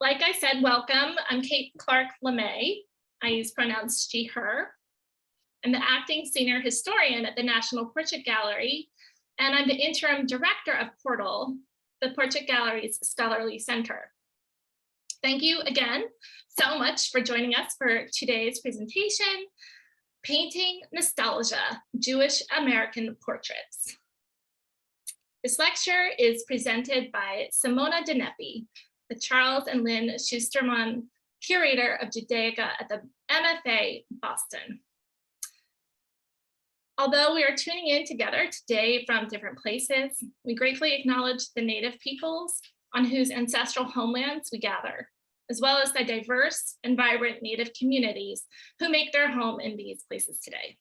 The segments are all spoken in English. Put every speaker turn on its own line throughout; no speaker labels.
like I said, welcome. I'm Kate Clarke Lemay. I use pronouns she, her. I'm the acting senior historian at the National Portrait Gallery, and I'm the interim director of Portal, the Portrait Gallery's scholarly center. Thank you again so much for joining us for today's presentation, Painting Nostalgia, Jewish American Portraits. This lecture is presented by Simona Di Nepi, the Charles and Lynn Schusterman Curator of Judaica at the MFA Boston. Although we are tuning in together today from different places, we gratefully acknowledge the Native peoples on whose ancestral homelands we gather, as well as the diverse and vibrant Native communities who make their home in these places today.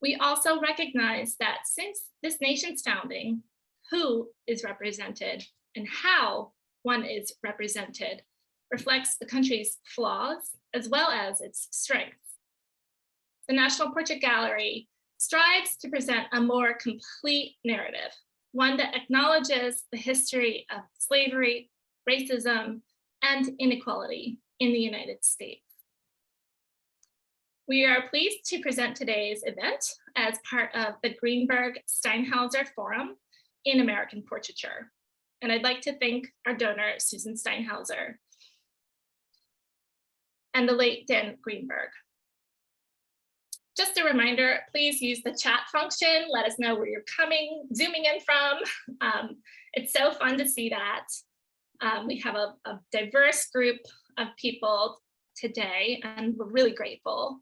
We also recognize that since this nation's founding, who is represented and how one is represented reflects the country's flaws as well as its strengths. The National Portrait Gallery strives to present a more complete narrative, one that acknowledges the history of slavery, racism, and inequality in the United States. We are pleased to present today's event as part of the Greenberg Steinhauser Forum in American Portraiture. And I'd like to thank our donor, Susan Steinhauser, and the late Dan Greenberg. Just a reminder, please use the chat function. Let us know where you're zooming in from. It's so fun to see that. We have a diverse group of people today, and we're really grateful.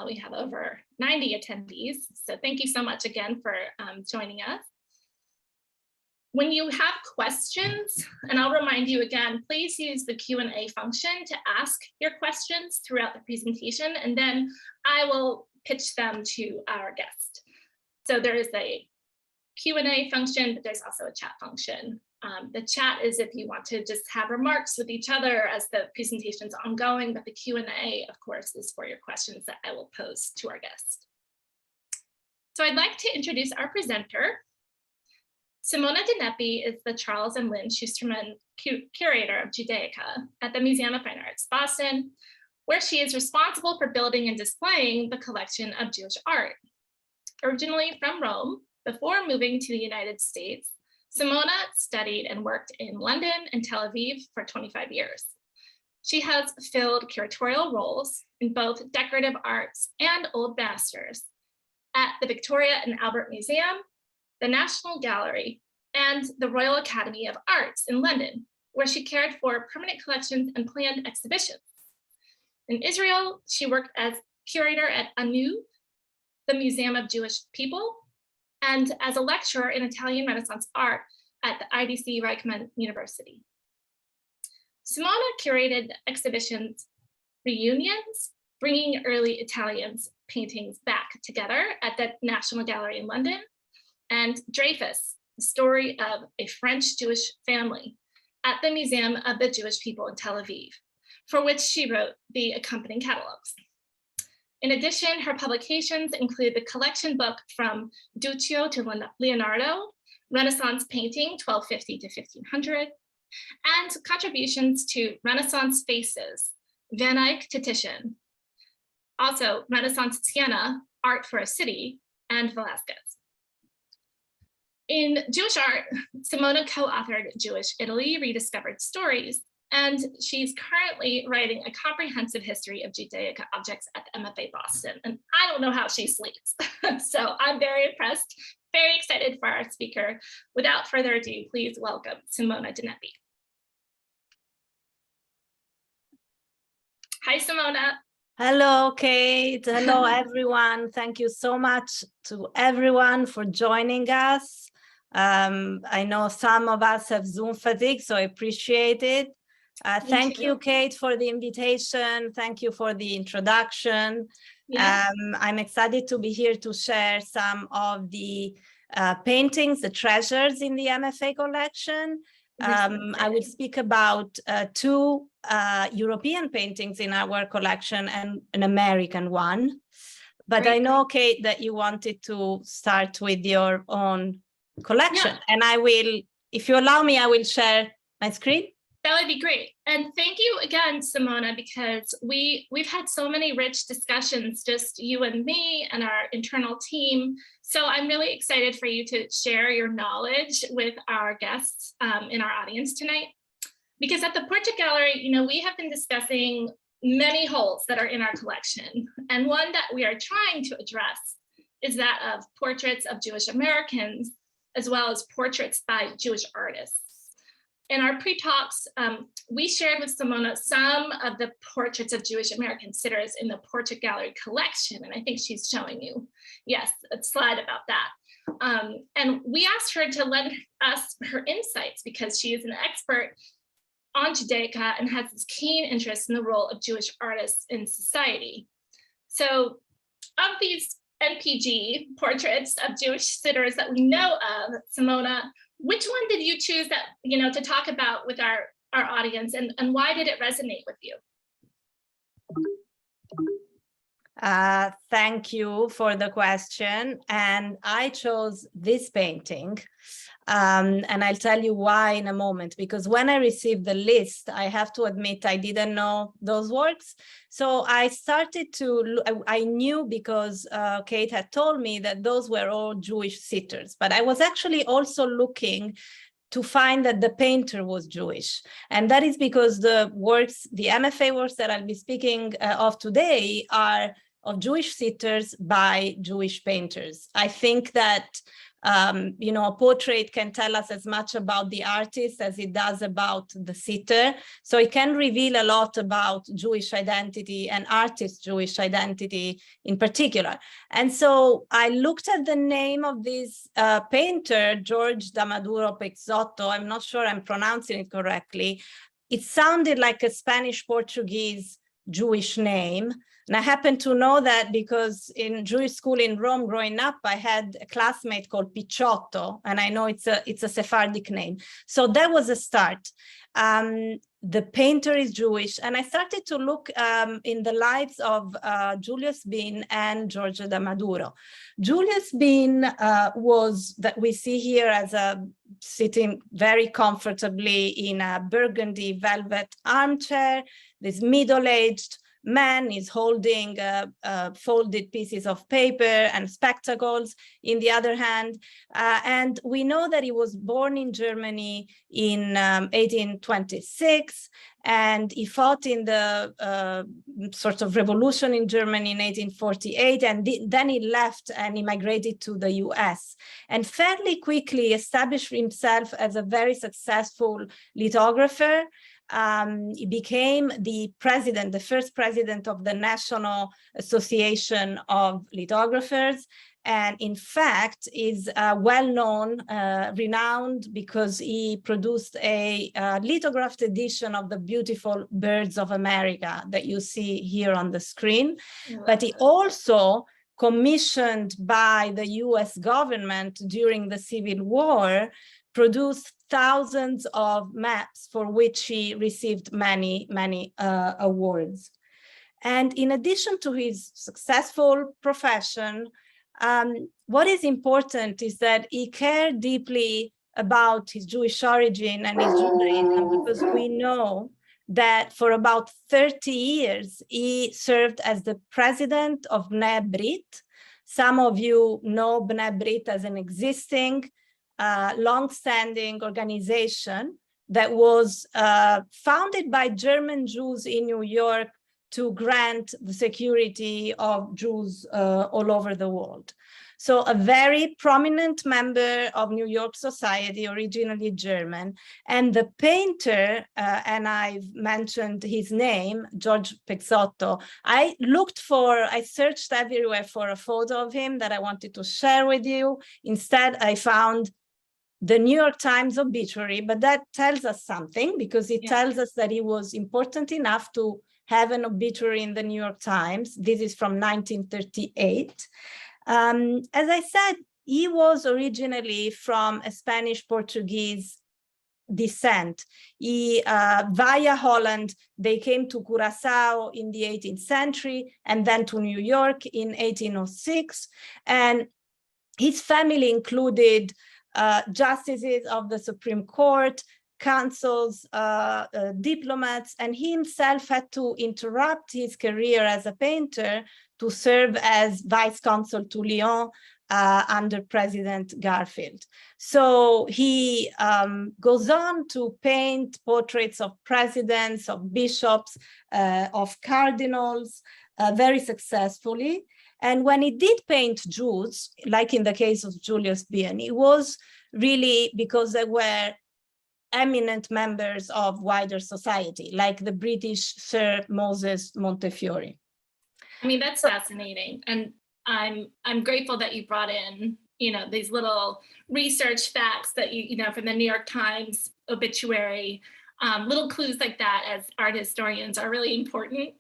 We have over 90 attendees, so thank you so much again for joining us. When you have questions, and I'll remind you again, please use the Q&A function to ask your questions throughout the presentation, and then I will pitch them to our guest. So there is a Q&A function, but there's also a chat function. The chat is if you want to just have remarks with each other as the presentation's ongoing, but the Q&A, of course, is for your questions that I will pose to our guest. So I'd like to introduce our presenter. Simona Di Nepi is the Charles and Lynn Schusterman Curator of Judaica at the Museum of Fine Arts, Boston, where she is responsible for building and displaying the collection of Jewish art. Originally from Rome, before moving to the United States, Simona studied and worked in London and Tel Aviv for 25 years. She has filled curatorial roles in both decorative arts and old masters at the Victoria and Albert Museum, the National Gallery, and the Royal Academy of Arts in London, where she cared for permanent collections and planned exhibitions. In Israel, she worked as curator at ANU, the Museum of Jewish People, and as a lecturer in Italian Renaissance art at the IDC Reichman University. Simona curated exhibitions, reunions, bringing early Italians paintings back together at the National Gallery in London, and Dreyfus, the story of a French Jewish family at the Museum of the Jewish People in Tel Aviv, for which she wrote the accompanying catalogs. In addition, her publications include the collection book From Duccio to Leonardo, Renaissance Painting 1250 to 1500, and contributions to Renaissance Faces, Van Eyck to Titian, also Renaissance Siena, Art for a City, and Velázquez. In Jewish art, Simona co-authored Jewish Italy, Rediscovered Stories, and she's currently writing a comprehensive history of Judaica objects at the MFA Boston. And I don't know how she sleeps. So I'm very impressed, very excited for our speaker. Without further ado, please welcome Simona Di Nepi. Hi, Simona.
Hello, Kate. Hello, everyone. Thank you so much to everyone for joining us. I know some of us have Zoom fatigue, so I appreciate it. Thank you, Kate, for the invitation. Thank you for the introduction. Yeah. I'm excited to be here to share some of the paintings, the treasures in the MFA collection. I will speak about two European paintings in our collection and an American one. But great. I know, Kate, that you wanted to start with your own collection. Yeah. And I will, if you allow me, I will share my screen.
That That would be great. And thank you again, Simona, because we've had so many rich discussions, just you and me and our internal team. So I'm really excited for you to share your knowledge with our guests in our audience tonight. Because at the Portrait Gallery, we have been discussing many holes that are in our collection. And one that we are trying to address is that of portraits of Jewish Americans, as well as portraits by Jewish artists. In our pre-talks, we shared with Simona some of the portraits of Jewish American sitters in the Portrait Gallery collection, and I think she's showing you, yes, a slide about that. And we asked her to lend us her insights because she is an expert on Judaica and has this keen interest in the role of Jewish artists in society. So of these NPG portraits of Jewish sitters that we know of, Simona, which one did you choose that, to talk about with our audience, and why did it resonate with you?
Thank you for the question. And I chose this painting. And I'll tell you why in a moment, because when I received the list, I have to admit I didn't know those works. So I started to, I knew because Kate had told me that those were all Jewish sitters, but I was actually also looking to find that the painter was Jewish. And that is because the works, the MFA works that I'll be speaking of today are of Jewish sitters by Jewish painters. I think that a portrait can tell us as much about the artist as it does about the sitter. So it can reveal a lot about Jewish identity and artist Jewish identity in particular. And so I looked at the name of this painter, George da Maduro Peixoto. I'm not sure I'm pronouncing it correctly. It sounded like a Spanish Portuguese Jewish name. And I happen to know that because in Jewish school in Rome growing up, I had a classmate called Picciotto, and I know it's a Sephardic name. So that was a start. The painter is Jewish, and I started to look in the lives of Julius Bien and Giorgio da Maduro. Julius Bien was, that we see here as sitting very comfortably in a burgundy velvet armchair, this middle-aged man is holding folded pieces of paper and spectacles in the other hand. And we know that he was born in Germany in 1826, and he fought in the sort of revolution in Germany in 1848, and then he left and he migrated to the US, and fairly quickly established himself as a very successful lithographer. He became the first president of the National Association of Lithographers, and in fact is well-known, renowned, because he produced a lithographed edition of the beautiful birds of America that you see here on the screen. But he also commissioned by the US government during the Civil War, produced thousands of maps for which he received many awards. And in addition to his successful profession, what is important is that he cared deeply about his Jewish origin and his Judaism, because we know that for about 30 years, he served as the president of Bnei Brit. Some of you know Bnei Brit as an existing long-standing organization that was founded by German Jews in New York to grant the security of Jews all over the world. So a very prominent member of New York society, originally German, and the painter, and I've mentioned his name, George Peixoto. I searched everywhere for a photo of him that I wanted to share with you. Instead, I found the New York Times obituary, but that tells us something, because it tells us that he was important enough to have an obituary in the New York Times. This is from 1938. As I said, he was originally from a Spanish-Portuguese descent. Via Holland, they came to Curaçao in the 18th century and then to New York in 1806. And his family included justices of the Supreme Court, consuls, diplomats, and he himself had to interrupt his career as a painter to serve as vice consul to Lyon under President Garfield. So he goes on to paint portraits of presidents, of bishops, of cardinals, very successfully. And when he did paint Jews, like in the case of Julius Bien, it was really because they were eminent members of wider society, like the British Sir Moses Montefiore.
I mean, that's fascinating. And I'm grateful that you brought in, these little research facts that from the New York Times obituary, little clues like that as art historians are really important.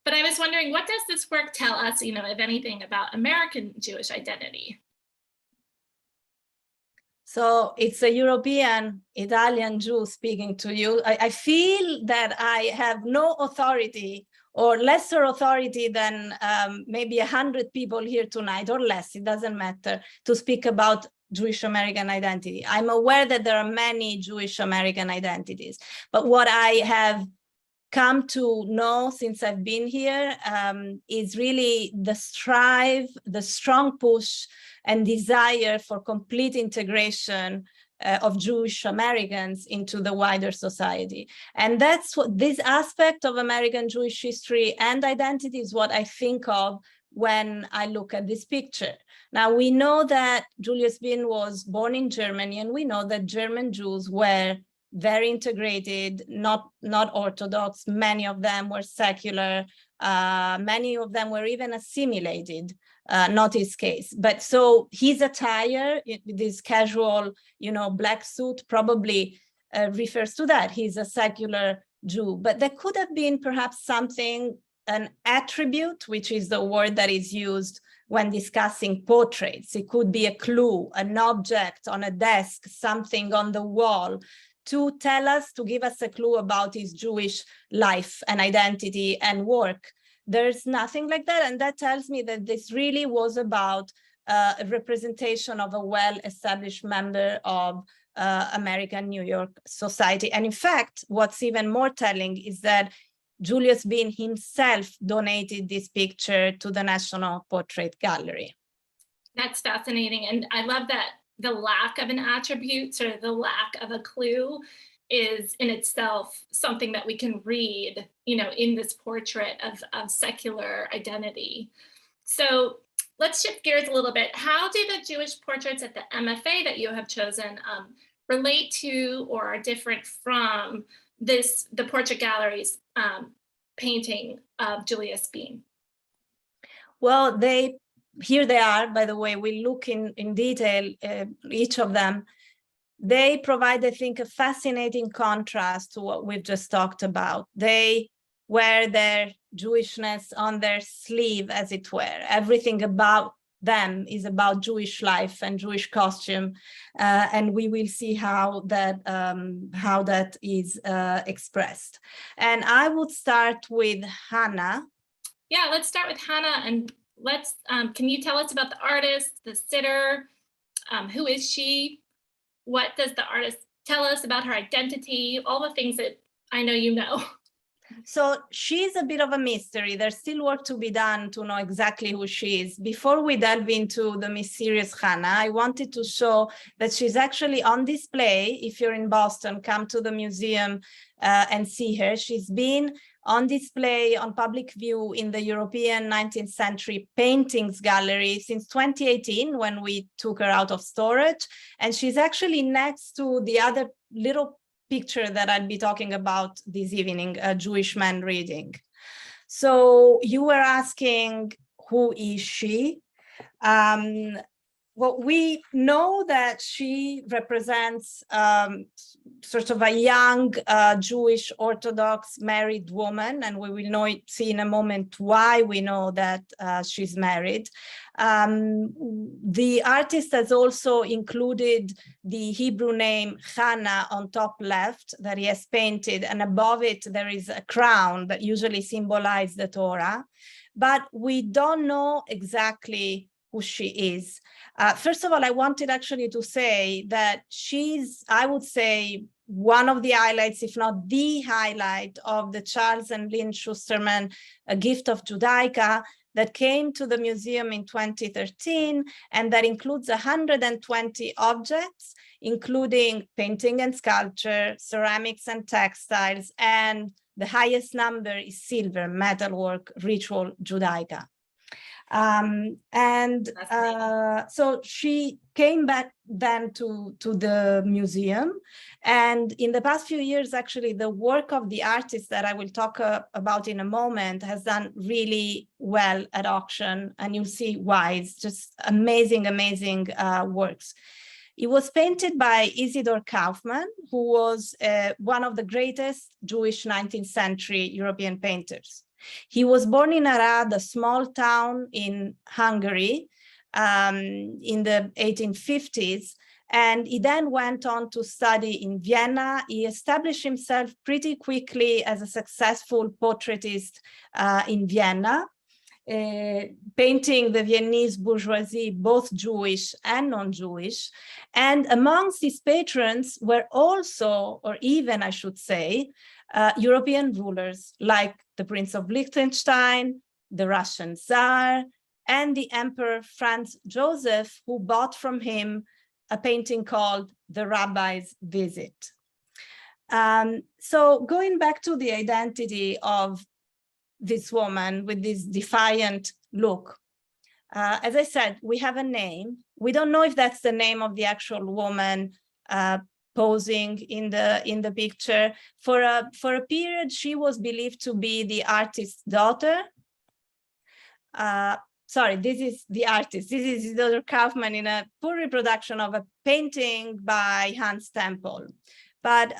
But I was wondering, what does this work tell us, if anything, about American Jewish identity?
So it's a European, Italian Jew speaking to you. I feel that I have no authority or lesser authority than maybe 100 people here tonight, or less, it doesn't matter, to speak about Jewish American identity. I'm aware that there are many Jewish American identities, but what I have come to know since I've been here is really the strong push and desire for complete integration of Jewish Americans into the wider society. And that's what this aspect of American Jewish history and identity is what I think of when I look at this picture. Now, we know that Julius Bien was born in Germany, and we know that German Jews were very integrated, not Orthodox. Many of them were secular. Many of them were even assimilated, not his case. But so his attire, this casual, black suit probably refers to that. He's a secular Jew, but there could have been perhaps something, an attribute, which is the word that is used when discussing portraits. It could be a clue, an object on a desk, something on the wall, to tell us, to give us a clue about his Jewish life and identity and work. There's nothing like that. And that tells me that this really was about a representation of a well-established member of American New York society. And in fact, what's even more telling is that Julius Bien himself donated this picture to the National Portrait Gallery.
That's fascinating. And I love that the lack of an attribute, sort of the lack of a clue, is in itself something that we can read, in this portrait of secular identity. So let's shift gears a little bit. How do the Jewish portraits at the MFA that you have chosen relate to or are different from the portrait gallery's painting of Julius Bien?
Well, here they are, by the way. We look in detail, each of them. They provide, I think, a fascinating contrast to what we've just talked about. They wear their Jewishness on their sleeve, as it were. Everything about them is about Jewish life and Jewish costume, and we will see how that is expressed. And I would start with Hannah.
Yeah, let's start with Hannah, and can you tell us about the artist, the sitter? Who is she? What does the artist tell us about her identity? All the things that I know you know.
So she's a bit of a mystery. There's still work to be done to know exactly who she is. Before we delve into the mysterious Hannah, I wanted to show that she's actually on display. If you're in Boston, come to the museum and see her. She's been on display on public view in the European 19th century paintings gallery since 2018, when we took her out of storage. And she's actually next to the other little picture that I'll be talking about this evening, a Jewish man reading. So you were asking, who is she? Well, we know that she represents sort of a young Jewish Orthodox married woman, and we will see in a moment why we know that she's married. The artist has also included the Hebrew name Hannah on top left that he has painted, and above it there is a crown that usually symbolizes the Torah, but we don't know exactly who she is. First of all, I wanted actually to say that she's, I would say, one of the highlights, if not the highlight, of the Charles and Lynn Schusterman A Gift of Judaica that came to the museum in 2013, and that includes 120 objects, including painting and sculpture, ceramics and textiles, and the highest number is silver, metalwork, ritual Judaica. So she came back then to the museum, and in the past few years, actually, the work of the artist that I will talk about in a moment has done really well at auction, and you'll see why. It's just amazing, amazing works. It was painted by Isidor Kaufman, who was one of the greatest Jewish 19th century European painters. He was born in Arad, a small town in Hungary, in the 1850s, and he then went on to study in Vienna. He established himself pretty quickly as a successful portraitist in Vienna, painting the Viennese bourgeoisie, both Jewish and non-Jewish. And amongst his patrons were also, or even I should say, European rulers like the Prince of Liechtenstein, the Russian Tsar, and the Emperor Franz Joseph, who bought from him a painting called The Rabbi's Visit. So going back to the identity of this woman with this defiant look, as I said, we have a name. We don't know if that's the name of the actual woman posing in the picture. For a period, she was believed to be the artist's daughter. Sorry, this is the artist. This is Isidor Kaufman in a poor reproduction of a painting by Hans Tempel. But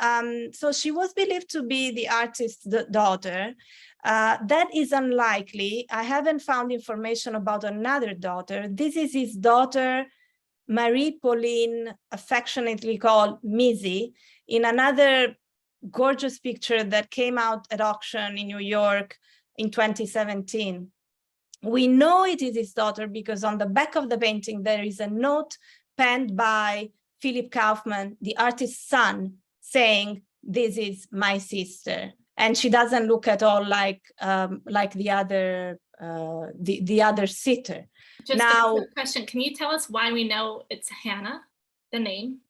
so she was believed to be the artist's daughter. That is unlikely. I haven't found information about another daughter. This is his daughter, Marie-Pauline, affectionately called Missy, in another gorgeous picture that came out at auction in New York in 2017. We know it is his daughter because on the back of the painting, there is a note penned by Philip Kaufman, the artist's son, saying, "This is my sister." And she doesn't look at all like the other sitter.
Just
now,
a quick question. Can you tell us why we know it's Hannah, the name?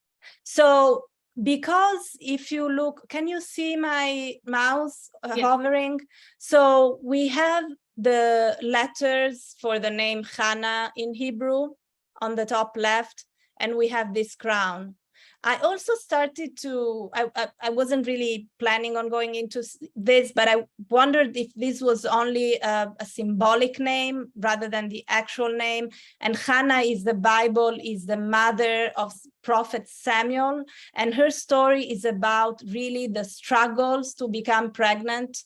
So because if you look, can you see my mouse hovering? So we have the letters for the name Hannah in Hebrew on the top left, and we have this crown. I also started to, I wasn't really planning on going into this, but I wondered if this was only a symbolic name rather than the actual name. And Hannah is the Bible, is the mother of Prophet Samuel. And her story is about really the struggles to become pregnant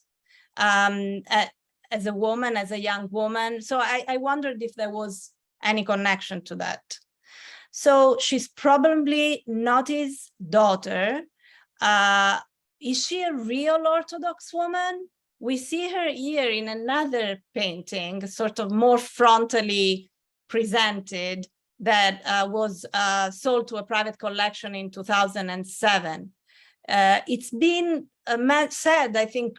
as a woman, as a young woman. So I wondered if there was any connection to that. So she's probably not his daughter. Is she a real Orthodox woman? We see her here in another painting, sort of more frontally presented, that was sold to a private collection in 2007. It's been said, I think,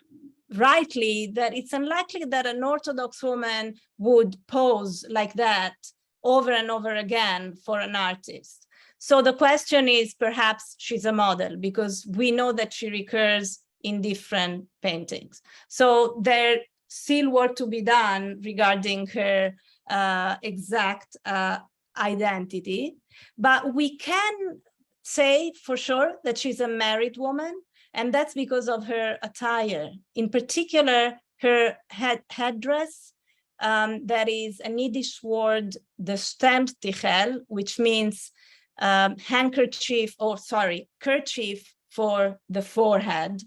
rightly, that it's unlikely that an Orthodox woman would pose like that over and over again for an artist. So the question is, perhaps she's a model, because we know that she recurs in different paintings. So there's still work to be done regarding her exact identity, but we can say for sure that she's a married woman, and that's because of her attire, in particular her headdress. That is a Yiddish word, the Stemptichel, which means handkerchief, or sorry, kerchief for the forehead.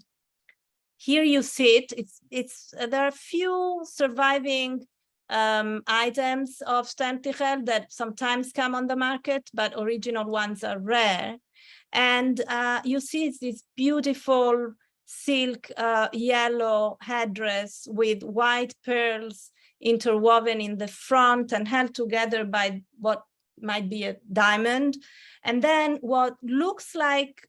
Here you see it. There are a few surviving items of Stemptichel that sometimes come on the market, but original ones are rare. And you see it's this beautiful silk yellow headdress with white pearls interwoven in the front and held together by what might be a diamond. And then what looks like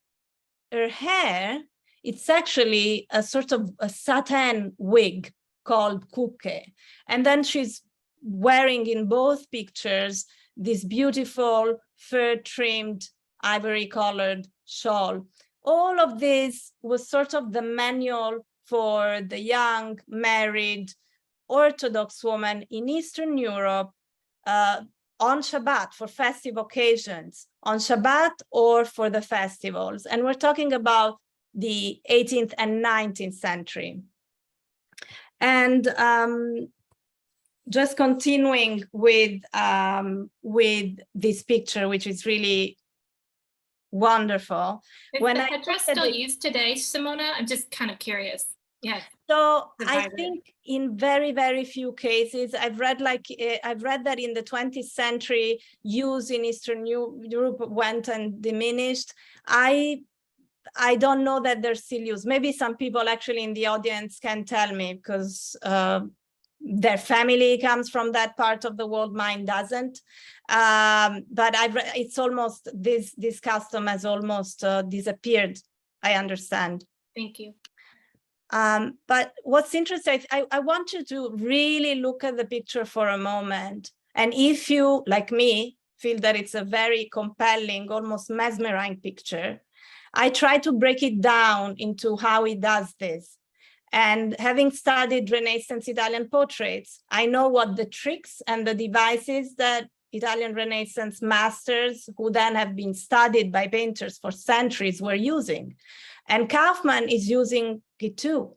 her hair, it's actually a sort of a satin wig called kuke. And then she's wearing in both pictures this beautiful fur-trimmed, ivory-colored shawl. All of this was sort of the manual for the young, married, Orthodox woman in Eastern Europe on Shabbat for festive occasions, on Shabbat or for the festivals. And we're talking about the 18th and 19th century. And just continuing with this picture, which is really wonderful.
Is the headdress still used today, Simona? I'm just kind of curious. Yeah.
So I think in very, very few cases, I've read that in the 20th century, use in Eastern Europe went and diminished. I don't know that they're still used. Maybe some people actually in the audience can tell me, because their family comes from that part of the world, mine doesn't. But it's almost, this custom has almost disappeared, I understand.
Thank you.
But what's interesting, I want you to really look at the picture for a moment. And if you, like me, feel that it's a very compelling, almost mesmerizing picture, I try to break it down into how he does this. And having studied Renaissance Italian portraits, I know what the tricks and the devices that Italian Renaissance masters, who then have been studied by painters for centuries, were using. And Kaufman is using it too.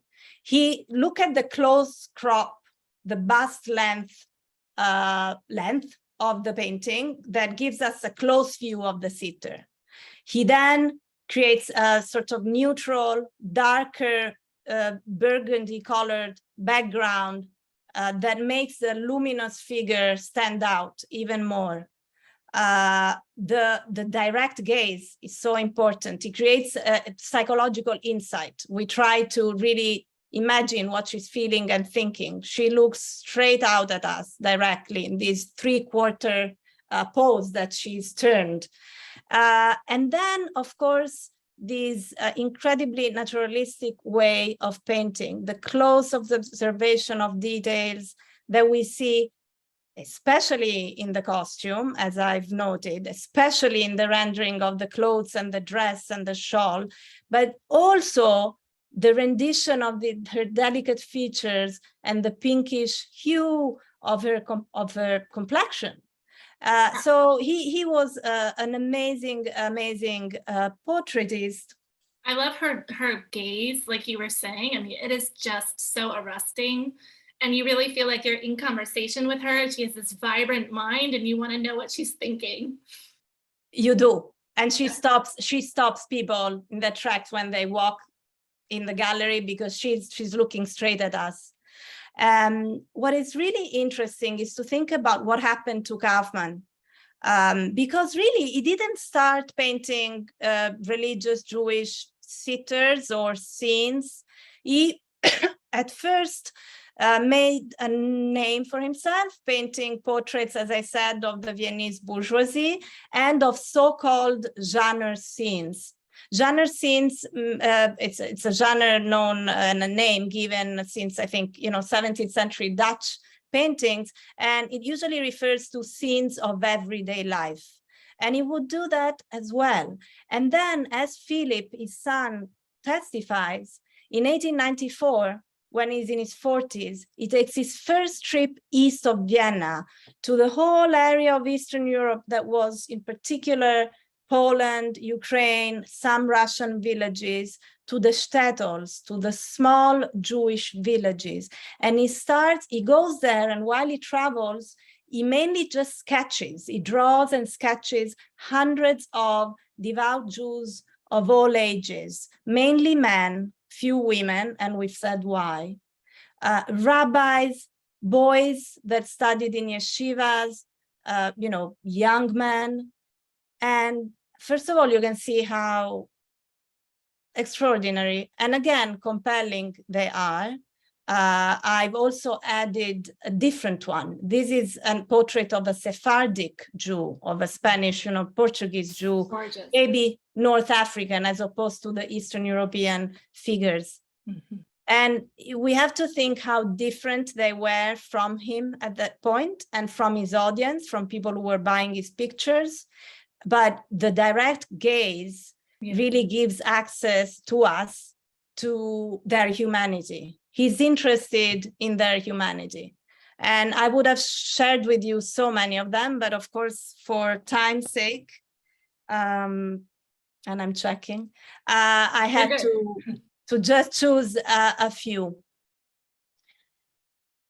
Look at the close crop, the bust length of the painting that gives us a close view of the sitter. He then creates a sort of neutral, darker, burgundy colored background that makes the luminous figure stand out even more. The direct gaze is so important. It creates a psychological insight. We try to really imagine what she's feeling and thinking. She looks straight out at us directly in this three-quarter pose that she's turned. And then, of course, this incredibly naturalistic way of painting, the close observation of details that we see, especially in the costume, as I've noted, especially in the rendering of the clothes and the dress and the shawl, but also the rendition of her delicate features and the pinkish hue of her complexion. So he was an amazing portraitist.
I love her gaze, like you were saying. I mean, it is just so arresting. And you really feel like you're in conversation with her. She has this vibrant mind and you want to know what she's thinking.
You do. And she stops people in their tracks when they walk in the gallery because she's looking straight at us. What is really interesting is to think about what happened to Kaufman. Because really, he didn't start painting religious Jewish sitters or scenes. He at first made a name for himself, painting portraits, as I said, of the Viennese bourgeoisie and of so-called genre scenes. Genre scenes, it's a genre known and a name given since, I think, 17th century Dutch paintings, and it usually refers to scenes of everyday life. And he would do that as well. And then, as Philip, his son, testifies, in 1894, when he's in his 40s, he takes his first trip east of Vienna to the whole area of Eastern Europe that was, in particular, Poland, Ukraine, some Russian villages, to the shtetls, to the small Jewish villages. And he goes there, and while he travels, he mainly just sketches. He draws and sketches hundreds of devout Jews of all ages, mainly men, few women, and we've said why. Rabbis, boys that studied in yeshivas, young men. And first of all, you can see how extraordinary and again compelling they are. I've also added a different one. This is a portrait of a Sephardic Jew, of a Spanish, Portuguese Jew,
Gorgeous.
maybe North African, as opposed to the Eastern European figures.
Mm-hmm.
And we have to think how different they were from him at that point and from his audience, from people who were buying his pictures. But the direct gaze really gives access to us to their humanity. He's interested in their humanity. And I would have shared with you so many of them, but of course, for time's sake, and I'm checking, I had to just choose a few.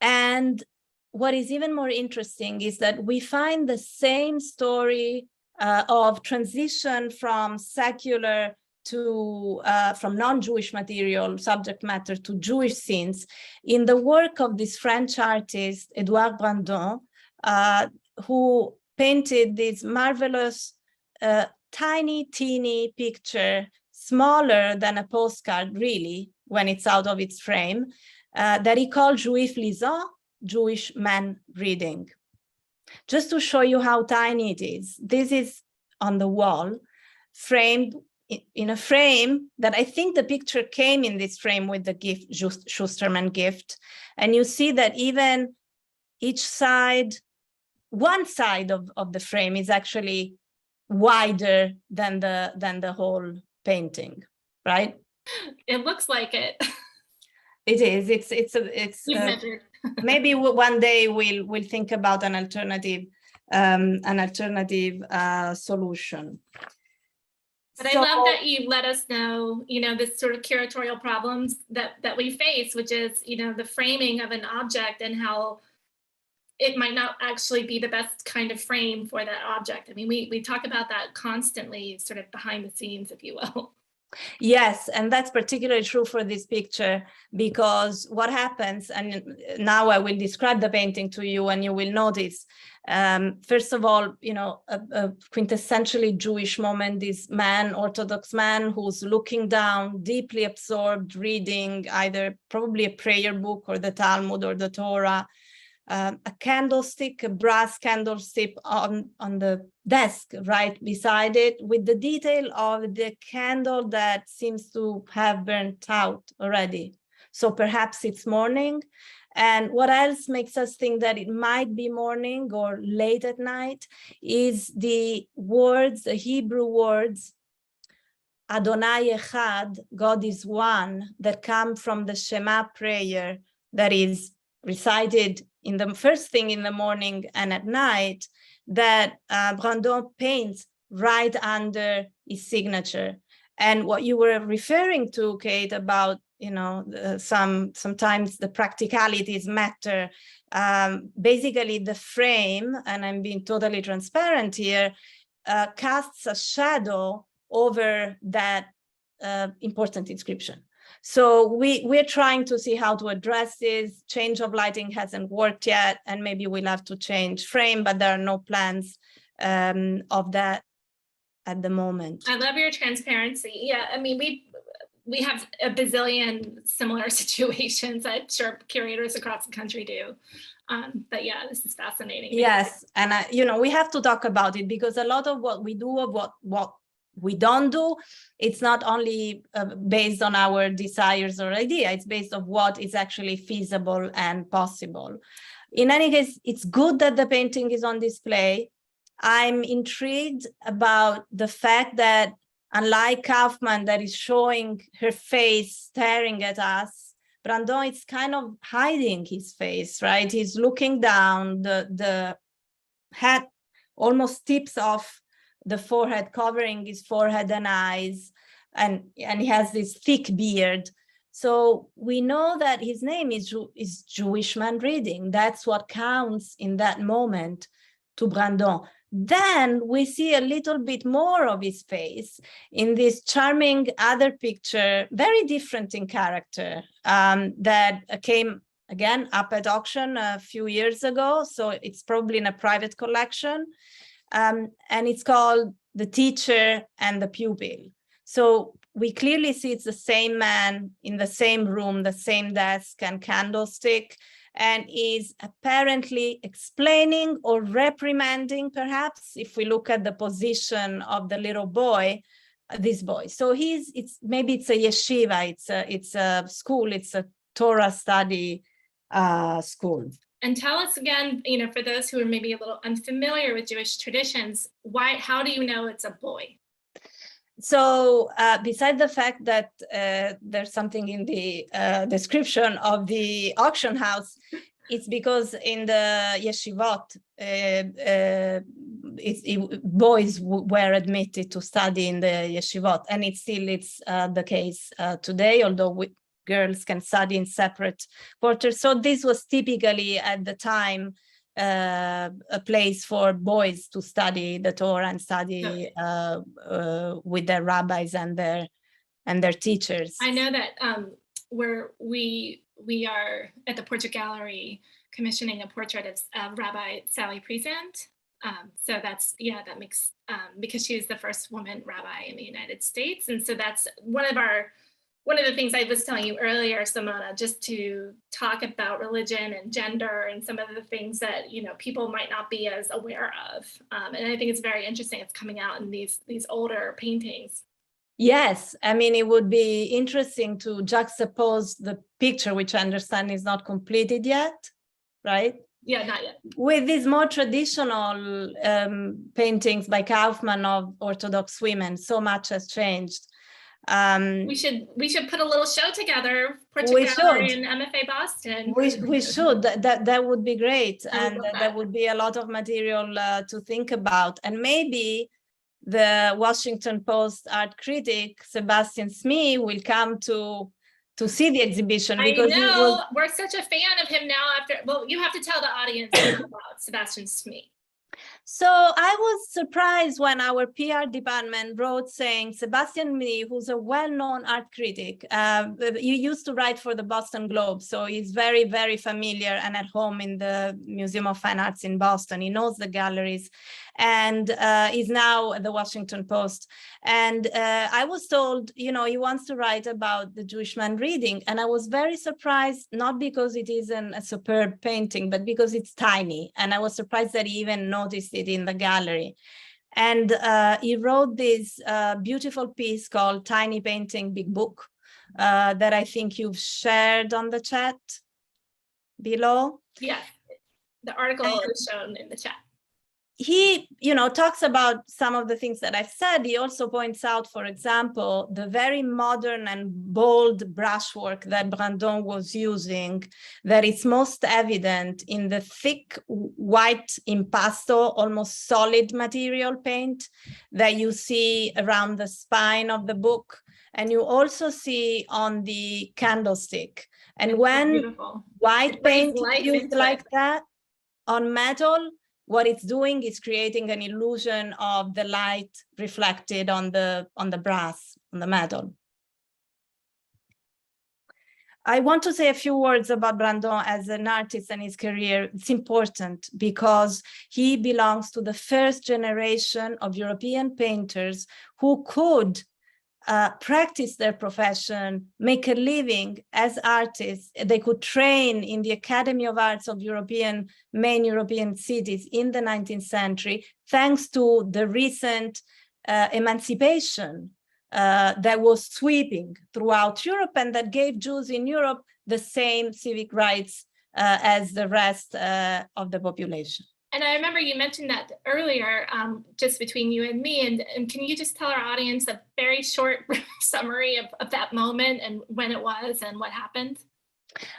And what is even more interesting is that we find the same story of transition from secular to from non-Jewish material subject matter to Jewish scenes in the work of this French artist Eduard Brandon, who painted this marvelous tiny, teeny picture, smaller than a postcard really when it's out of its frame, that he called Juif lisant, Jewish man reading. Just to show you how tiny it is, this is on the wall, framed in a frame that I think the picture came in this frame with the gift, Schusterman gift. And you see that even each side, one side of the frame is actually wider than the whole painting, right?
It looks like it.
It is. It's maybe one day we'll think about an alternative solution.
But I love that you let us know, this sort of curatorial problems that we face, which is, the framing of an object and how it might not actually be the best kind of frame for that object. I mean, we talk about that constantly, sort of behind the scenes, if you will.
Yes, and that's particularly true for this picture, because what happens, and now I will describe the painting to you and you will notice, first of all, a quintessentially Jewish moment, this man, Orthodox man, who's looking down, deeply absorbed, reading either probably a prayer book or the Talmud or the Torah, a candlestick, a brass candlestick on the desk right beside it, with the detail of the candle that seems to have burnt out already. So perhaps it's morning. And what else makes us think that it might be morning or late at night is the words, the Hebrew words, Adonai Echad, God is one, that come from the Shema prayer that is recited in the first thing in the morning and at night, that Brandon paints right under his signature. And what you were referring to, Kate, about sometimes the practicalities matter. Basically, the frame, and I'm being totally transparent here, casts a shadow over that important inscription. So we're trying to see how to address this. Change of lighting hasn't worked yet, and maybe we'll have to change frame, but there are no plans of that at the moment.
I love your transparency. Yeah, I mean, we have a bazillion similar situations. I'm sure curators across the country do. But yeah, this is fascinating.
Yes, and we have to talk about it, because a lot of what we do, of what we don't do, it's not only based on our desires or idea, it's based on what is actually feasible and possible. In any case, it's good that the painting is on display. I'm intrigued about the fact that, unlike Kaufman, that is showing her face staring at us, Brandon is kind of hiding his face, right? He's looking down, the hat almost tips off the forehead, covering his forehead and eyes, and he has this thick beard. So we know that his name is Jewish man reading. That's what counts in that moment to Brandon. Then we see a little bit more of his face in this charming other picture, very different in character, that came again up at auction a few years ago. So it's probably in a private collection. And it's called The Teacher and the Pupil. So we clearly see it's the same man in the same room, the same desk and candlestick, and is apparently explaining or reprimanding, perhaps, if we look at the position of the little boy, this boy. So maybe it's a yeshiva, it's a school, it's a Torah study school.
And tell us again, for those who are maybe a little unfamiliar with Jewish traditions, how do you know it's a boy?
So beside the fact that there's something in the description of the auction house, it's because in the yeshivot, boys were admitted to study in the yeshivot, and it's the case today, although girls can study in separate quarters. So this was typically at the time a place for boys to study the Torah and study with their rabbis and their teachers.
I know that we are at the Portrait Gallery commissioning a portrait of Rabbi Sally Present. So that makes because she was the first woman rabbi in the United States, and so that's one of the things I was telling you earlier, Simona, just to talk about religion and gender and some of the things that, people might not be as aware of. And I think it's very interesting. It's coming out in these older paintings.
Yes, I mean, it would be interesting to juxtapose the picture, which I understand is not completed yet, right?
Yeah, not yet.
With these more traditional paintings by Kaufman of Orthodox women. So much has changed.
We should put a little show together, Portrait Gallery in MFA Boston.
We should. That would be great, and that would be a lot of material to think about. And maybe the Washington Post art critic Sebastian Smee will come to see the exhibition, because
we're such a fan of him now. You have to tell the audience about Sebastian Smee.
So I was surprised when our PR department wrote saying Sebastian Smee, who's a well-known art critic, he used to write for the Boston Globe, so he's very, very familiar and at home in the Museum of Fine Arts in Boston. He knows the galleries, and is now at the Washington Post. And I was told, he wants to write about the Jewish man reading, and I was very surprised, not because it isn't a superb painting, but because it's tiny, and I was surprised that he even noticed it in the gallery. And he wrote this beautiful piece called Tiny Painting, Big Book, that I think you've shared on the chat below.
Yeah, the article is shown in the chat.
He, talks about some of the things that I've said. He also points out, for example, the very modern and bold brushwork that Brandon was using, that is most evident in the thick white impasto, almost solid material paint that you see around the spine of the book. And you also see on the candlestick. And when white paint is used like that on metal, what it's doing is creating an illusion of the light reflected on the brass, on the metal. I want to say a few words about Brandon as an artist and his career. It's important because he belongs to the first generation of European painters who could practice their profession, make a living as artists. They could train in the Academy of Arts of main European cities in the 19th century, thanks to the recent emancipation that was sweeping throughout Europe, and that gave Jews in Europe the same civic rights as the rest of the population.
And I remember you mentioned that earlier, just between you and me, and can you just tell our audience a very short summary of that moment and when it was and what happened?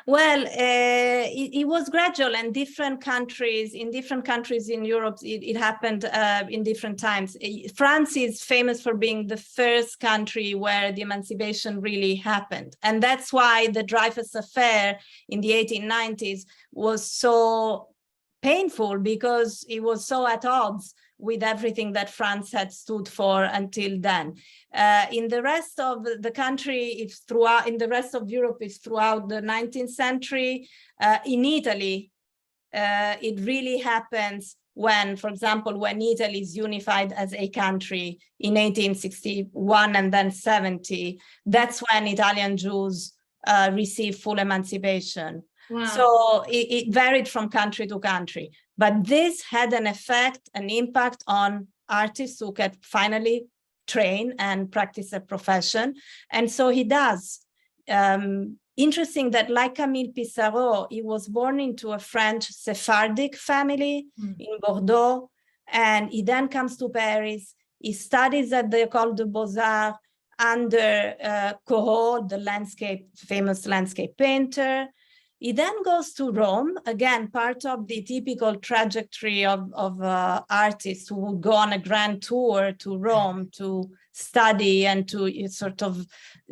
Well, it was gradual, and in different countries in Europe, it happened in different times. France is famous for being the first country where the emancipation really happened. And that's why the Dreyfus Affair in the 1890s was so painful, because it was so at odds with everything that France had stood for until then. In the rest of the country, in the rest of Europe, it's throughout the 19th century. In Italy, it really happens when, for example, when Italy is unified as a country in 1861 and then 70, that's when Italian Jews received full emancipation.
Wow.
So it varied from country to country, but this had an effect, an impact on artists who could finally train and practice a profession. And so he does. Interesting that, like Camille Pissarro, he was born into a French Sephardic family in Bordeaux, and he then comes to Paris. He studies at the École des Beaux-Arts under Corot, the famous landscape painter. He then goes to Rome, again, part of the typical trajectory of artists who would go on a grand tour to Rome to study and to sort of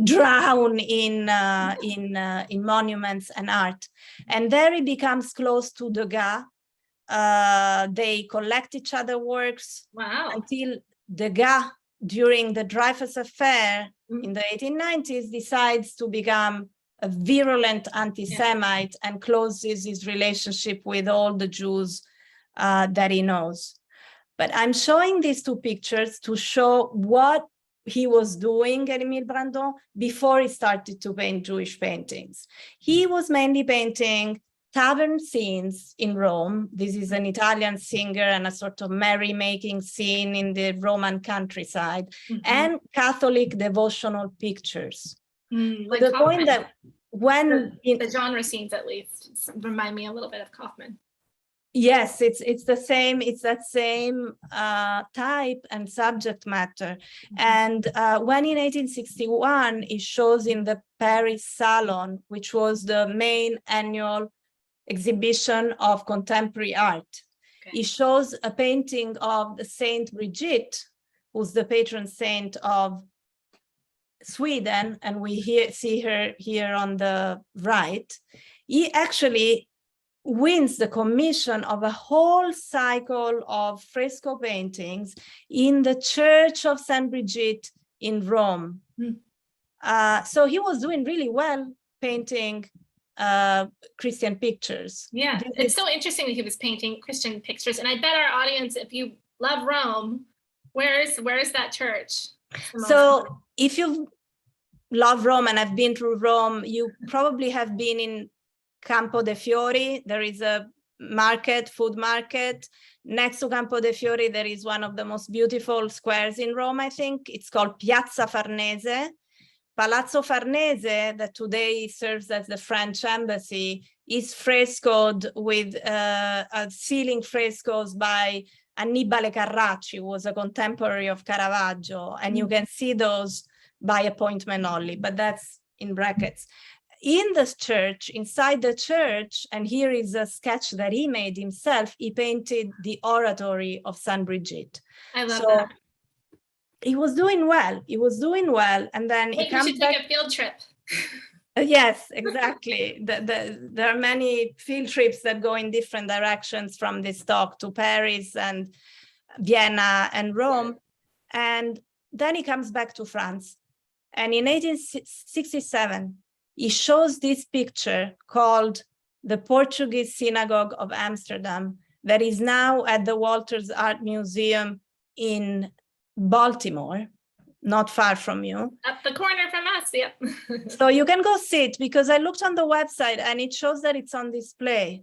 drown in monuments and art. And there he becomes close to Degas. They collect each other's works.
Wow.
Until Degas, during the Dreyfus Affair in the 1890s, decides to become a virulent anti-Semite and closes his relationship with all the Jews that he knows. But I'm showing these two pictures to show what he was doing, Émile Brandon, before he started to paint Jewish paintings. He was mainly painting tavern scenes in Rome. This is an Italian singer and a sort of merrymaking scene in the Roman countryside, and Catholic devotional pictures.
Like
the
Kaufman.
point that when
the genre scenes at least remind me a little bit of Kaufman.
Yes, it's the same. It's that same type and subject matter. And when in 1861 it shows in the Paris Salon, which was the main annual exhibition of contemporary art, it shows a painting of the Saint Brigitte, who's the patron saint of Sweden, and we see her here on the right. He actually wins the commission of a whole cycle of fresco paintings in the Church of Saint Brigitte in Rome. So he was doing really well painting Christian pictures.
Yeah, it's so interesting that he was painting Christian pictures. And I bet our audience, if you love Rome, where is that church?
So if you love Rome and have been through Rome, you probably have been in Campo dei Fiori. There is a market, food market. Next to Campo dei Fiori, there is one of the most beautiful squares in Rome, I think. It's called Piazza Farnese. Palazzo Farnese, that today serves as the French embassy, is frescoed with ceiling frescoes by Annibale Carracci, who was a contemporary of Caravaggio. And you can see those by appointment only, but that's in brackets. In this church, inside the church, and here is a sketch that he made himself, he painted the oratory of Saint Brigitte.
I love that.
He was doing well. He was doing well, and then he comes back.
Take a field trip.
Yes, exactly. There are many field trips that go in different directions from this talk to Paris and Vienna and Rome. And then he comes back to France. And in 1867, he shows this picture called the Portuguese Synagogue of Amsterdam that is now at the Walters Art Museum in Baltimore, not far from you.
Up the corner from us, yep.
So you can go see it, because I looked on the website and it shows that it's on display.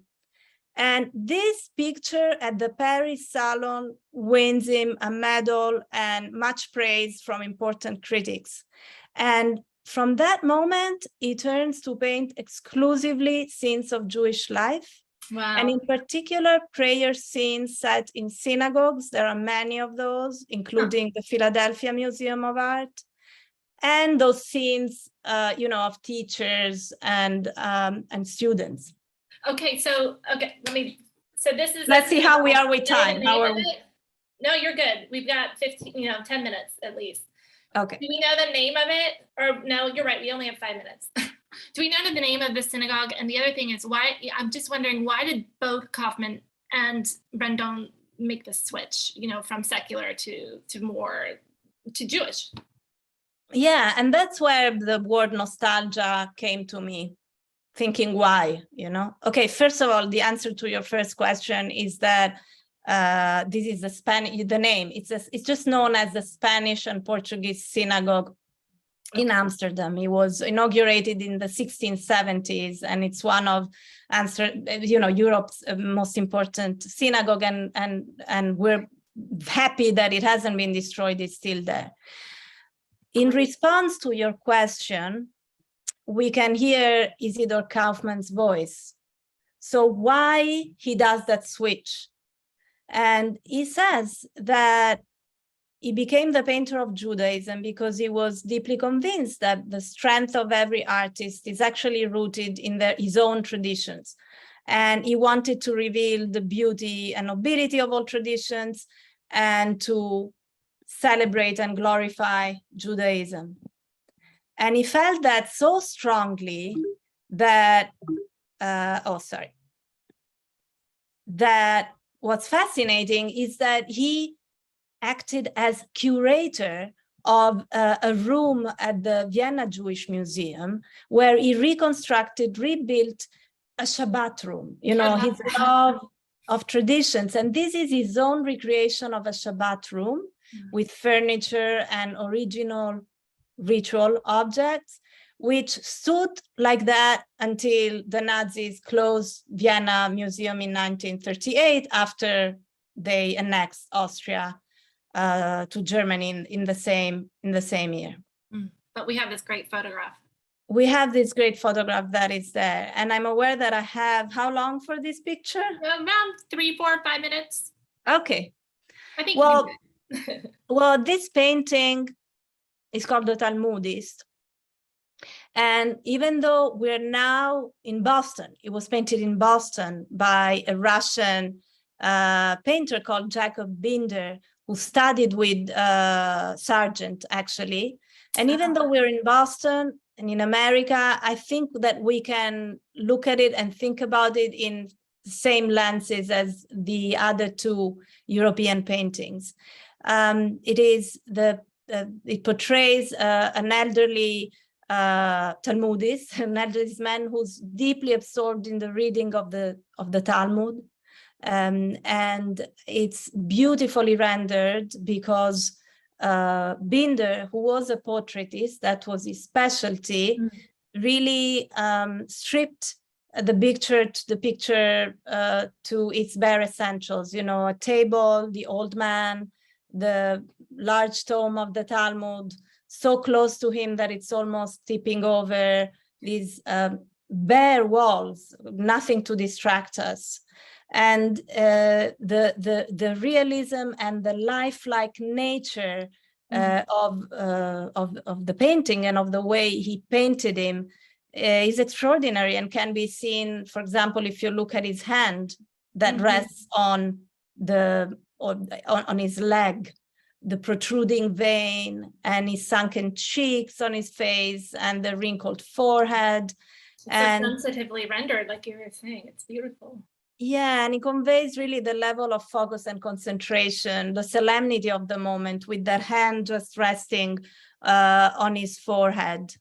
And this picture at the Paris Salon wins him a medal and much praise from important critics. And from that moment, he turns to paint exclusively scenes of Jewish life.
Wow.
And in particular, prayer scenes set in synagogues. There are many of those, including the Philadelphia Museum of Art. And those scenes, of teachers and students.
Okay, so this is.
Let's see how we are with time.
How are we? No, you're good. We've got 10 minutes at least.
Okay.
Do we know the name of it? Or no, you're right. We only have 5 minutes. Do we know the name of the synagogue? And the other thing is I'm just wondering, why did both Kaufman and Brandon make the switch, from secular to Jewish?
Yeah, and that's where the word nostalgia came to me, thinking why, Okay, first of all, the answer to your first question is that This is the name. It's just known as the Spanish and Portuguese synagogue in Amsterdam. It was inaugurated in the 1670s, and it's one of Europe's most important synagogue. And we're happy that it hasn't been destroyed. It's still there. In response to your question, we can hear Isidor Kaufman's voice. So why he does that switch? And he says that he became the painter of Judaism because he was deeply convinced that the strength of every artist is actually rooted in his own traditions. And he wanted to reveal the beauty and nobility of all traditions and to celebrate and glorify Judaism. And he felt that so strongly that, that what's fascinating is that he acted as curator of a room at the Vienna Jewish Museum where he rebuilt a Shabbat room, his love of traditions. And this is his own recreation of a Shabbat room with furniture and original ritual objects, which stood like that until the Nazis closed Vienna Museum in 1938 after they annexed Austria to Germany in the same year.
But we have this great photograph.
We have this great photograph that is there, and I'm aware that I have how long for this picture?
Around 3, 4, 5 minutes.
Okay.
I think.
Well, this painting is called the Talmudist. And even though we're now in Boston, it was painted in Boston by a Russian painter called Jacob Binder, who studied with Sargent, actually. And even though we're in Boston and in America, I think that we can look at it and think about it in the same lenses as the other two European paintings. It portrays an elderly Talmudist, an elderly man who's deeply absorbed in the reading of the Talmud. And it's beautifully rendered because Binder, who was a portraitist, that was his specialty, really stripped the picture to its bare essentials, a table, the old man, the large tome of the Talmud, so close to him that it's almost tipping over, these bare walls, nothing to distract us. And the realism and the lifelike nature of the painting and of the way he painted him is extraordinary and can be seen, for example, if you look at his hand that rests on his leg, the protruding vein and his sunken cheeks on his face and the wrinkled forehead.
It's and so sensitively rendered, like you were saying. It's beautiful.
Yeah, and it conveys really the level of focus and concentration, the solemnity of the moment with that hand just resting on his forehead.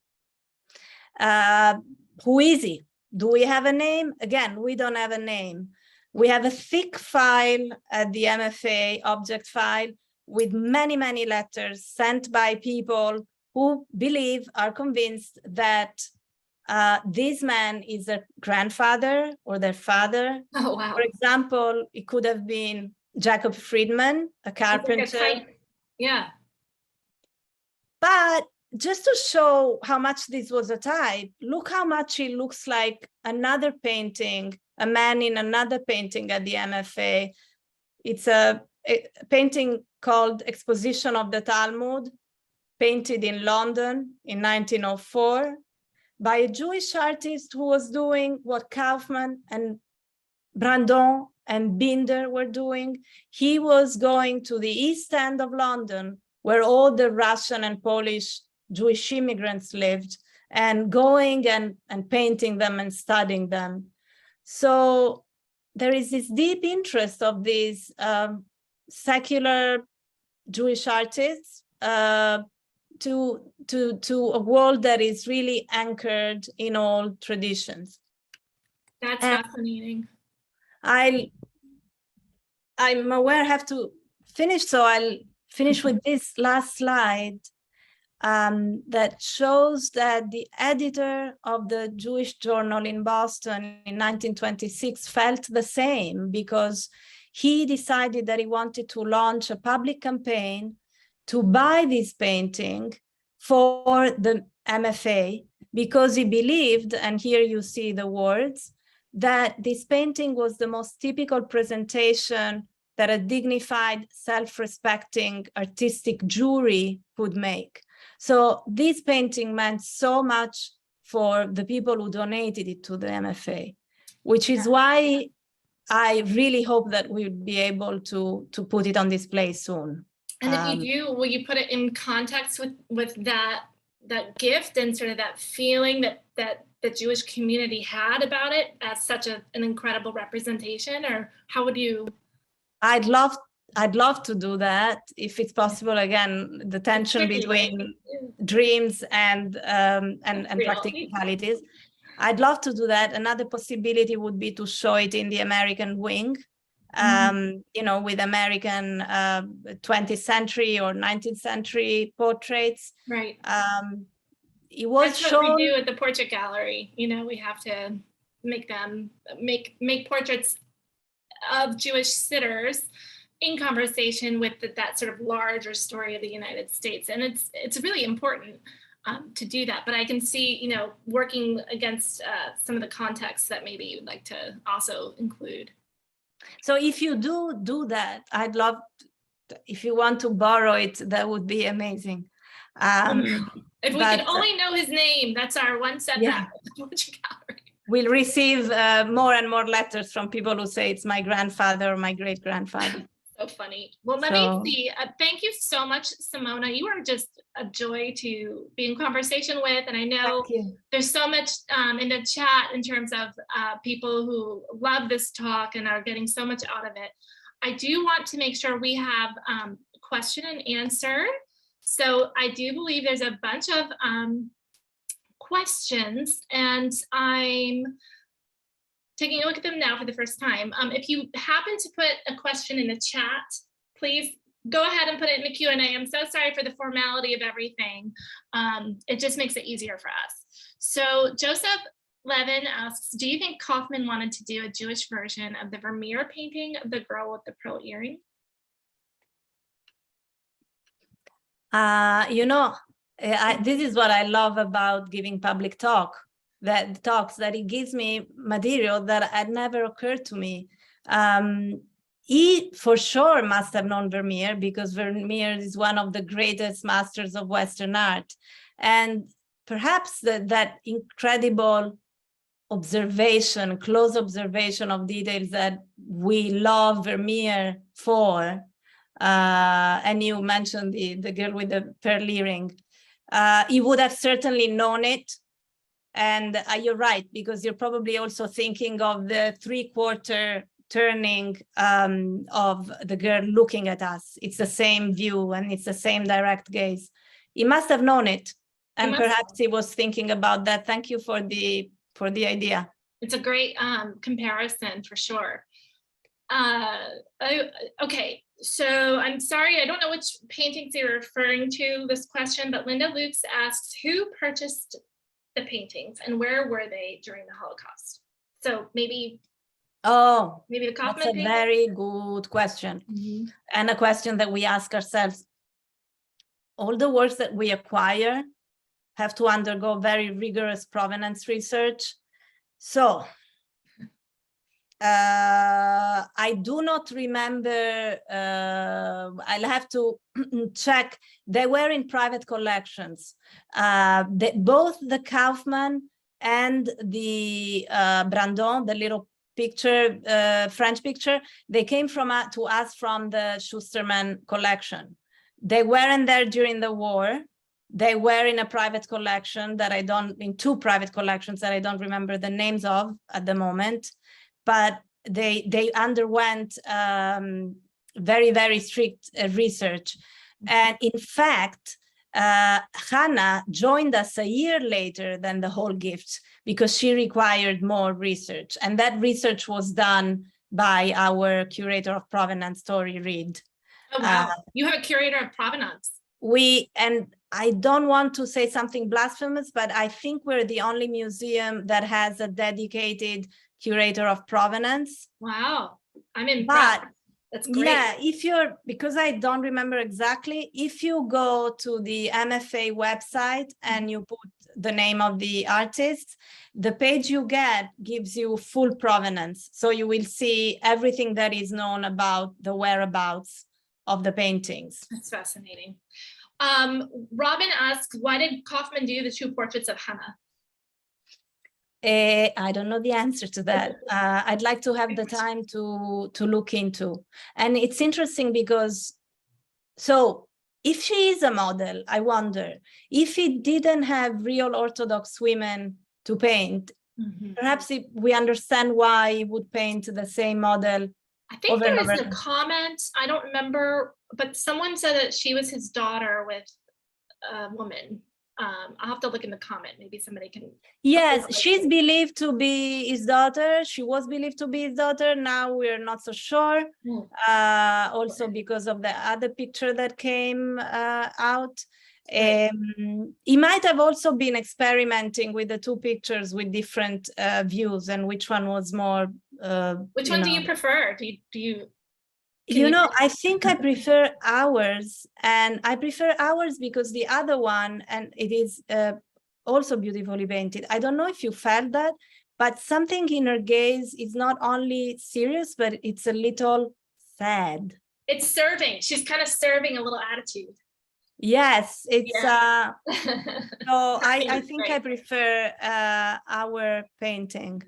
Who is he? Do we have a name? Again, we don't have a name. We have a thick file at the MFA object file with many, many letters sent by people who are convinced that this man is their grandfather or their father.
Oh, wow.
For example, it could have been Jacob Friedman, a carpenter.
Yeah.
But just to show how much this was a type, look how much he looks like another painting, a man in another painting at the MFA. It's a painting called Exposition of the Talmud, painted in London in 1904 by a Jewish artist who was doing what Kaufman and Brandon and Binder were doing. He was going to the East End of London, where all the Russian and Polish Jewish immigrants lived, and going and painting them and studying them. So there is this deep interest of these secular Jewish artists to a world that is really anchored in all traditions.
That's fascinating.
I I'm aware I have to finish, so I'll finish with this last slide that shows that the editor of the Jewish Journal in Boston in 1926 felt the same, because he decided that he wanted to launch a public campaign to buy this painting for the MFA, because he believed, and here you see the words, that this painting was the most typical presentation that a dignified, self-respecting artistic Jewry could make. So this painting meant so much for the people who donated it to the MFA, which is why I really hope that we'll be able to put it on display soon.
And if you do, will you put it in context with that gift and sort of that feeling that the Jewish community had about it as such an incredible representation, or how would you? I'd
love to do that if it's possible. Again, the tension between dreams and practicalities. I'd love to do that. Another possibility would be to show it in the American wing, you know, with American 20th century or 19th century portraits.
Right.
It was
That's
shown.
what we do at the Portrait Gallery. You know, we have to make portraits of Jewish sitters in conversation with that sort of larger story of the United States, and it's really important to do that. But I can see, you know, working against some of the contexts that maybe you'd like to also include.
So if you do that, I'd love, if you want to borrow it, that would be amazing.
If we could only know his name, that's our one setback at the Portrait Gallery.
We'll receive more and more letters from people who say it's my grandfather or my great-grandfather.
So funny. Well, let me see. Thank you so much, Simona. You are just a joy to be in conversation with. And I know there's so much in the chat in terms of people who love this talk and are getting so much out of it. I do want to make sure we have question and answer. So I do believe there's a bunch of questions, and I'm taking a look at them now for the first time. If you happen to put a question in the chat, please go ahead and put it in the Q&A. I'm so sorry for the formality of everything. It just makes it easier for us. So Joseph Levin asks, do you think Kaufman wanted to do a Jewish version of the Vermeer painting of the girl with the pearl earring?
You know, this is what I love about giving public talks, that it gives me material that had never occurred to me. He for sure must have known Vermeer, because Vermeer is one of the greatest masters of Western art. And perhaps that incredible observation, close observation of details that we love Vermeer for, and you mentioned the girl with the pearl earring, he would have certainly known it. And you're right, because you're probably also thinking of the three-quarter turning of the girl looking at us. It's the same view and it's the same direct gaze. He must have known it, and perhaps he was thinking about that. Thank you for the idea.
It's a great comparison for sure. Okay, so I'm sorry, I don't know which paintings you're referring to this question, but Linda Lutz asks, who purchased the paintings and where were they during the Holocaust? So maybe the Kaufman
that's a very good question. And a question that we ask ourselves. All the works that we acquire have to undergo very rigorous provenance research. So I do not remember, I'll have to check. They were in private collections. Both the Kaufman and the Brandon, the little picture, French picture, they came to us from the Schusterman collection. They weren't there during the war. They were in a private collection in two private collections that I don't remember the names of at the moment. But they underwent very, very strict research. And in fact, Hannah joined us a year later than the whole gift, because she required more research. And that research was done by our curator of provenance, Tori Reed.
Oh, wow. You have a curator of provenance.
And I don't want to say something blasphemous, but I think we're the only museum that has a dedicated curator of provenance.
Wow, I'm impressed. That's great.
Yeah, because I don't remember exactly, if you go to the MFA website and you put the name of the artist, the page you get gives you full provenance. So you will see everything that is known about the whereabouts of the paintings.
That's fascinating. Robin asks, why did Kaufman do the two portraits of Hannah?
I don't know the answer to that. I'd like to have the time to look into. And it's interesting because, so if she is a model, I wonder, if he didn't have real Orthodox women to paint, perhaps we understand why he would paint the same model.
I think there was a comment, I don't remember, but someone said that she was his daughter with a woman. I'll have to look in the comment, maybe somebody can.
Yes, she's believed to be his daughter. She was believed to be his daughter. Now we're not so sure. Also because of the other picture that came out. He might have also been experimenting with the two pictures with different views, and which one was more.
Which one do you prefer?
I think I prefer ours, and I prefer ours because the other one, and it is also beautifully painted. I don't know if you felt that, but something in her gaze is not only serious, but it's a little sad.
It's serving. She's kind of serving a little attitude.
Yes, it's so I think great. I prefer our painting.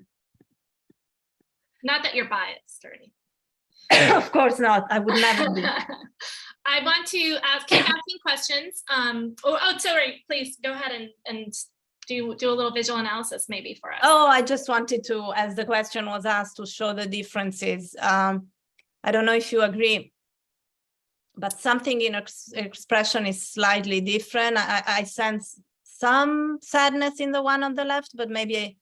Not that you're biased or anything.
Of course not. I would never be.
I want to keep asking questions. Sorry, please go ahead and do a little visual analysis maybe for us.
Oh, I just wanted to, as the question was asked, to show the differences. I don't know if you agree, but something in expression is slightly different. I sense some sadness in the one on the left, but maybe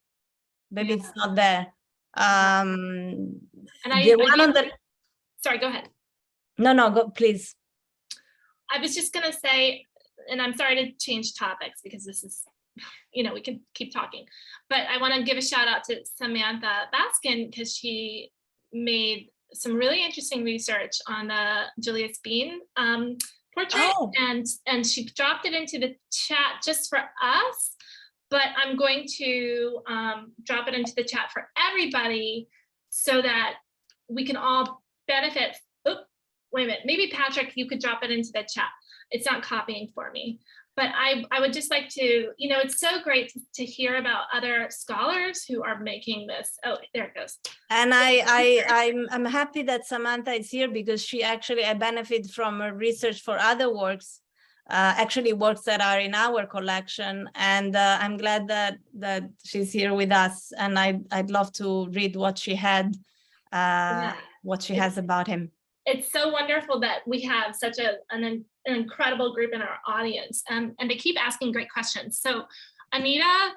it's not there.
And sorry, go ahead.
No, go, please.
I was just going to say, and I'm sorry to change topics because this is, we can keep talking, but I want to give a shout out to Samantha Baskin because she made some really interesting research on the Julius Bien portrait, and she dropped it into the chat just for us, but I'm going to drop it into the chat for everybody so that we can all benefit. Wait a minute, maybe Patrick, you could drop it into the chat. It's not copying for me, but I would just like to, it's so great to hear about other scholars who are making this. Oh, there it goes.
And I'm happy that Samantha is here because I benefit from her research for other works, actually works that are in our collection. And I'm glad that she's here with us. And I'd love to read what she had. What she has about him.
It's so wonderful that we have such an incredible group in our audience, and they keep asking great questions. So Anita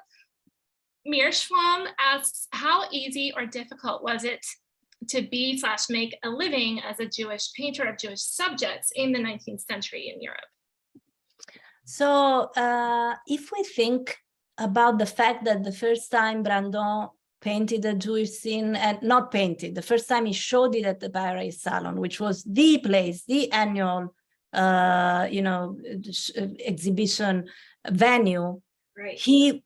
Mearschwam asks, how easy or difficult was it to be/make a living as a Jewish painter of Jewish subjects in the 19th century in Europe?
So if we think about the fact that the first time Brandon painted a Jewish scene, and not painted, the first time he showed it at the Paris Salon, which was the place, the annual, exhibition venue.
Right.
He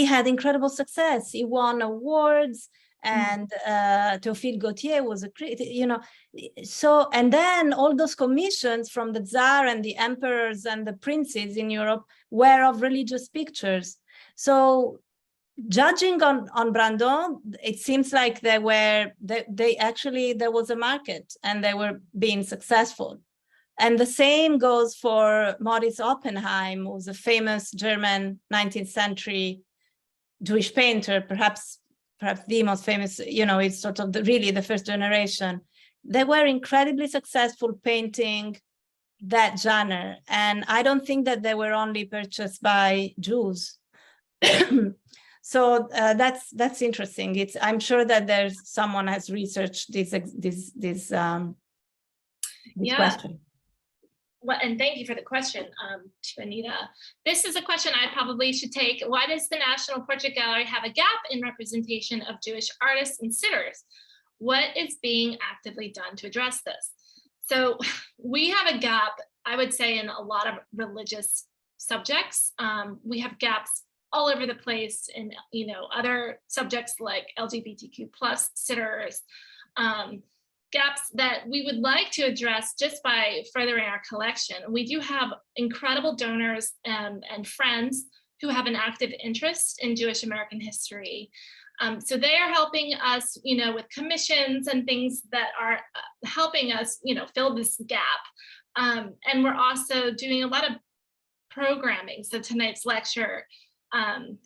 had incredible success. He won awards, and Théophile Gautier was a critic, So, and then all those commissions from the Tsar and the emperors and the princes in Europe were of religious pictures. So, judging on Brandon, it seems like there was a market and they were being successful. And the same goes for Moritz Oppenheim, who's a famous German 19th century Jewish painter, perhaps the most famous, it's sort of really the first generation. They were incredibly successful painting that genre. And I don't think that they were only purchased by Jews. So that's interesting. I'm sure that someone has researched this question.
Well, and thank you for the question, to Anita. This is a question I probably should take. Why does the National Portrait Gallery have a gap in representation of Jewish artists and sitters? What is being actively done to address this? So we have a gap, I would say, in a lot of religious subjects. We have gaps all over the place in, other subjects like LGBTQ plus sitters, gaps that we would like to address just by furthering our collection. We do have incredible donors and friends who have an active interest in Jewish American history. So they are helping us, with commissions and things that are helping us, fill this gap. And we're also doing a lot of programming. So tonight's lecture,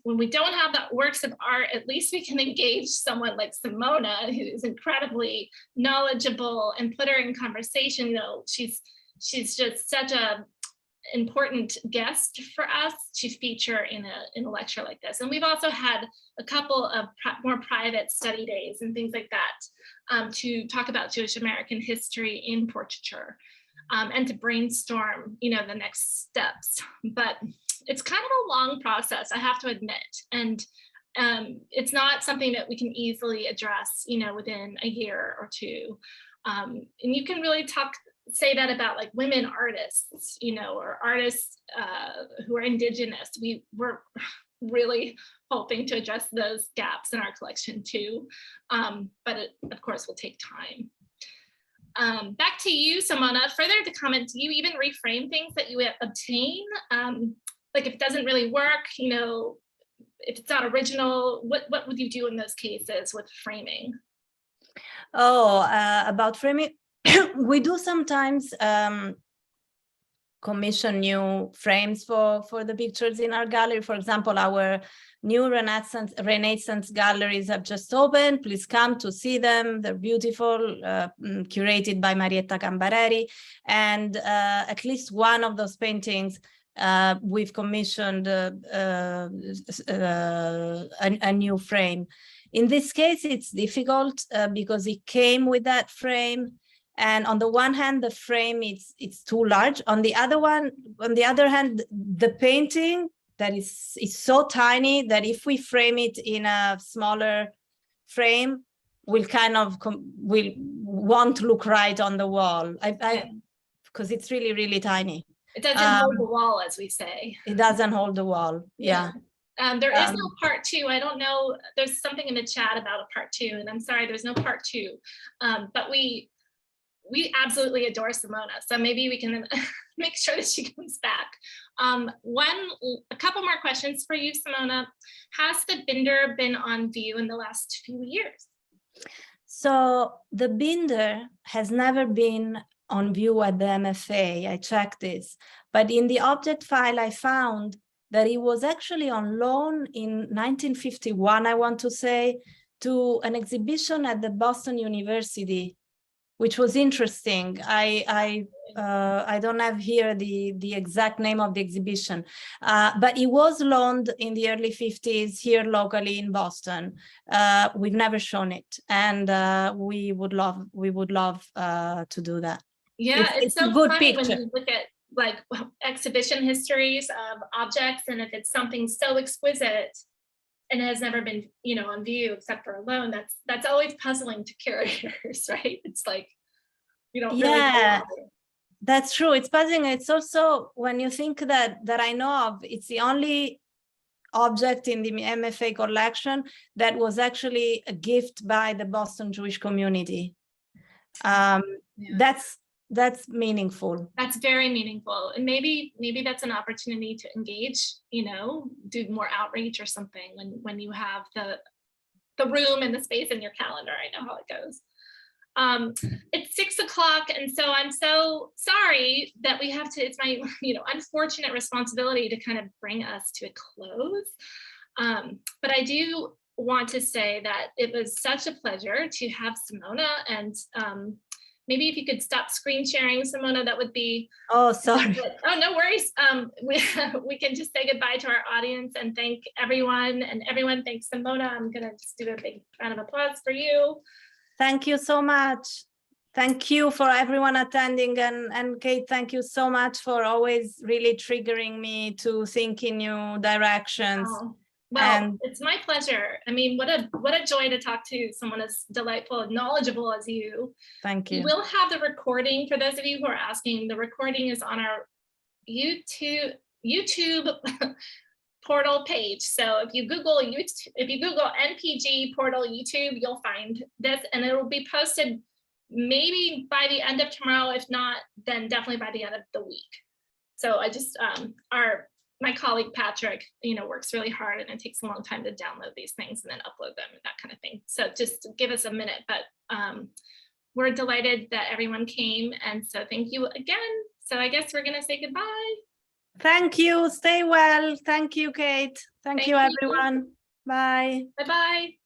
when we don't have the works of art, at least we can engage someone like Simona, who is incredibly knowledgeable, and put her in conversation. She's just such a important guest for us to feature in a lecture like this. And we've also had a couple of more private study days and things like that to talk about Jewish American history in portraiture, and to brainstorm, the next steps. But it's kind of a long process, I have to admit. And it's not something that we can easily address, within a year or two. And you can really say that about like women artists, or artists who are indigenous. We're really hoping to address those gaps in our collection too. But it, of course, will take time. Back to you, Simona. Further to comment, do you even reframe things that you obtain? Like if it doesn't really work, if it's not original, what would you do in those cases with framing?
Oh, about framing, we do sometimes commission new frames for the pictures in our gallery. For example, our new Renaissance galleries have just opened. Please come to see them. They're beautiful, curated by Marietta Cambareri. And at least one of those paintings we've commissioned a new frame. In this case, it's difficult because it came with that frame. And on the one hand, the frame it's too large. On the other hand, the painting that is so tiny that if we frame it in a smaller frame, will won't look right on the wall. Because it's really, really tiny.
It doesn't hold the wall, as we say.
It doesn't hold the wall. Yeah.
There is no part two. I don't know. There's something in the chat about a part two, and I'm sorry, there's no part two. But we absolutely adore Simona, so maybe we can make sure that she comes back. A couple more questions for you, Simona. Has the binder been on view in the last few years?
So the binder has never been on view at the MFA. I checked this, but in the object file I found that it was actually on loan in 1951, I want to say, to an exhibition at the Boston University, which was interesting. I don't have here the exact name of the exhibition, but it was loaned in the early 50s here locally in Boston. We've never shown it, and we would love to do that.
Yeah, it's so
a good
funny
picture.
when you look at like exhibition histories of objects, and if it's something so exquisite and has never been, on view except for a loan, that's always puzzling to curators, right? It's like, you don't really know.
That's true. It's puzzling. It's also, when you think that I know of, it's the only object in the MFA collection that was actually a gift by the Boston Jewish community. That's meaningful. That's
very meaningful. And maybe that's an opportunity to engage, do more outreach or something when you have the room and the space in your calendar. I know how it goes. It's 6 o'clock, and so I'm so sorry that we have to, it's my unfortunate responsibility to kind of bring us to a close. But I do want to say that it was such a pleasure to have Simona and Maybe if you could stop screen sharing, Simona, that would be.
Oh, sorry.
Oh, no worries. We can just say goodbye to our audience and thank everyone, and everyone thanks Simona. I'm gonna just do a big round of applause for you.
Thank you so much. Thank you for everyone attending, and Kate, thank you so much for always really triggering me to think in new directions.
Oh, well, it's my pleasure. I mean, what a joy to talk to someone as delightful and knowledgeable as you.
Thank you.
We will have the recording for those of you who are asking. The recording is on our YouTube portal page. So if you Google NPG portal YouTube, you'll find this, and it will be posted maybe by the end of tomorrow. If not, then definitely by the end of the week. So I just my colleague Patrick, works really hard, and it takes a long time to download these things and then upload them and that kind of thing. So just give us a minute, but we're delighted that everyone came, and so thank you again. So I guess we're gonna say goodbye.
Thank you. Stay well. Thank you, Kate. Thank you, everyone. Bye.
Bye-bye.